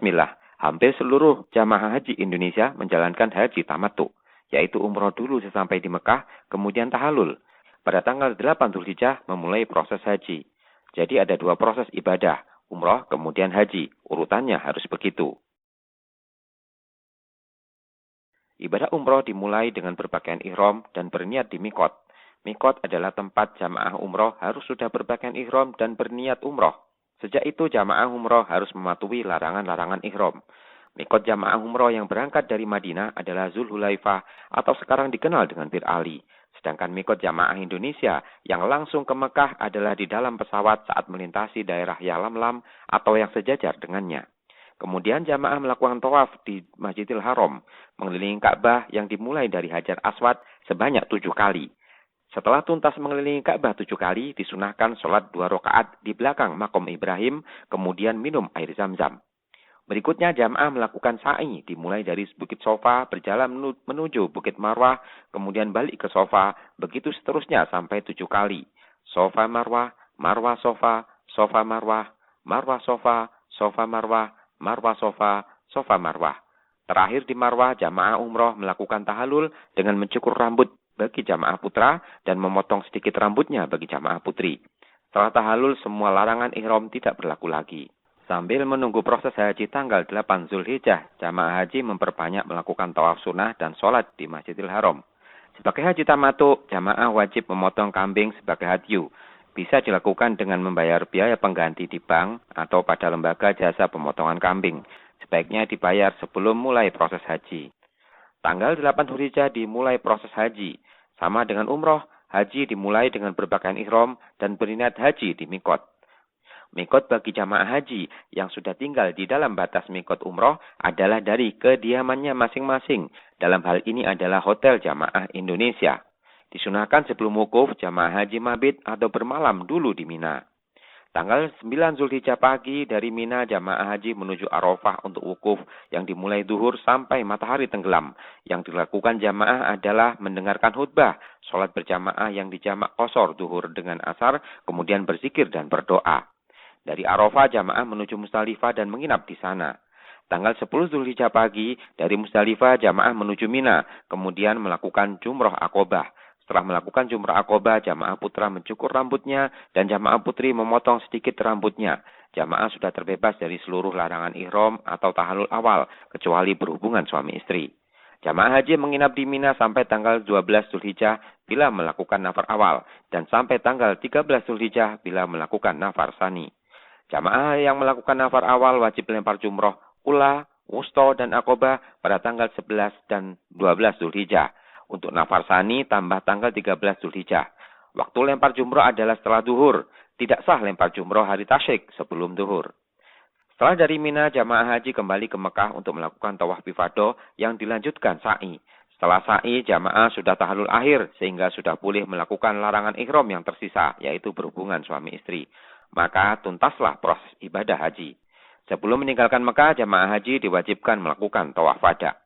Bismillah, hampir seluruh jamaah haji Indonesia menjalankan haji tamattu, yaitu umroh dulu sesampai di Mekah, kemudian tahallul. Pada tanggal 8 Dzulhijjah memulai proses haji. Jadi ada dua proses ibadah, umroh kemudian haji. Urutannya harus begitu. Ibadah umroh dimulai dengan berpakaian ihram dan berniat di mikot. Mikot adalah tempat jamaah umroh harus sudah berpakaian ihram dan berniat umroh. Sejak itu jamaah umroh harus mematuhi larangan-larangan ihram. Mikot jamaah umroh yang berangkat dari Madinah adalah Zulhulaifah atau sekarang dikenal dengan Bir Ali. Sedangkan mikot jamaah Indonesia yang langsung ke Mekah adalah di dalam pesawat saat melintasi daerah Yalamlam atau yang sejajar dengannya. Kemudian jamaah melakukan tawaf di Masjidil Haram, mengelilingi Ka'bah yang dimulai dari Hajar Aswad sebanyak 7 kali. Setelah tuntas mengelilingi Ka'bah 7 kali, disunahkan sholat 2 rakaat di belakang makom Ibrahim, kemudian minum air zam-zam. Berikutnya jamaah melakukan sa'i, dimulai dari Bukit Sofa, berjalan menuju Bukit Marwah, kemudian balik ke Sofa, begitu seterusnya sampai 7 kali. Sofa Marwah, Marwah Sofa, Sofa Marwah, Marwah Sofa, Sofa Marwah, Marwah Sofa, Sofa Marwah. Terakhir di Marwah, jamaah umroh melakukan tahallul dengan mencukur rambut bagi jamaah putra dan memotong sedikit rambutnya bagi jamaah putri. Setelah tahallul, semua larangan ihram tidak berlaku lagi. Sambil menunggu proses haji tanggal 8 Zulhijjah, jamaah haji memperbanyak melakukan tawaf sunnah dan sholat di Masjidil Haram. Sebagai haji tamattu, jamaah wajib memotong kambing sebagai hadyu. Bisa dilakukan dengan membayar biaya pengganti di bank atau pada lembaga jasa pemotongan kambing. Sebaiknya dibayar sebelum mulai proses haji. Tanggal 8 Dzulhijjah dimulai proses haji. Sama dengan umroh, haji dimulai dengan berpakaian ihram dan berniat haji di mikot. Mikot bagi jamaah haji yang sudah tinggal di dalam batas mikot umroh adalah dari kediamannya masing-masing. Dalam hal ini adalah hotel jamaah Indonesia. Disunahkan sebelum wukuf, jamaah haji mabit atau bermalam dulu di Mina. Tanggal 9 Dzulhijjah pagi dari Mina, jamaah haji menuju Arafah untuk wukuf yang dimulai zuhur sampai matahari tenggelam. Yang dilakukan jamaah adalah mendengarkan khutbah, sholat berjamaah yang dijamak qashar zuhur dengan asar, kemudian berzikir dan berdoa. Dari Arafah, jamaah menuju Musdalifah dan menginap di sana. Tanggal 10 Dzulhijjah pagi, dari Musdalifah, jamaah menuju Mina, kemudian melakukan jumroh Aqobah. Setelah melakukan jumrah Aqobah, jamaah putra mencukur rambutnya dan jamaah putri memotong sedikit rambutnya. Jamaah sudah terbebas dari seluruh larangan ihram atau tahallul awal, kecuali berhubungan suami istri. Jamaah haji menginap di Mina sampai tanggal 12 Dzulhijjah bila melakukan nafar awal, dan sampai tanggal 13 Dzulhijjah bila melakukan nafar sani. Jamaah yang melakukan nafar awal wajib lempar jumroh, ula, wusto, dan Aqobah pada tanggal 11 dan 12 Dzulhijjah. Untuk nafar sani tambah tanggal 13 Dzulhijjah. Waktu lempar jumroh adalah setelah duhur. Tidak sah lempar jumroh hari tasyrik sebelum duhur. Setelah dari Mina, jamaah haji kembali ke Mekah untuk melakukan tawaf ifadah yang dilanjutkan sa'i. Setelah sa'i, jamaah sudah tahallul akhir sehingga sudah boleh melakukan larangan ihram yang tersisa, yaitu berhubungan suami istri. Maka tuntaslah proses ibadah haji. Sebelum meninggalkan Mekah, jamaah haji diwajibkan melakukan tawaf wada.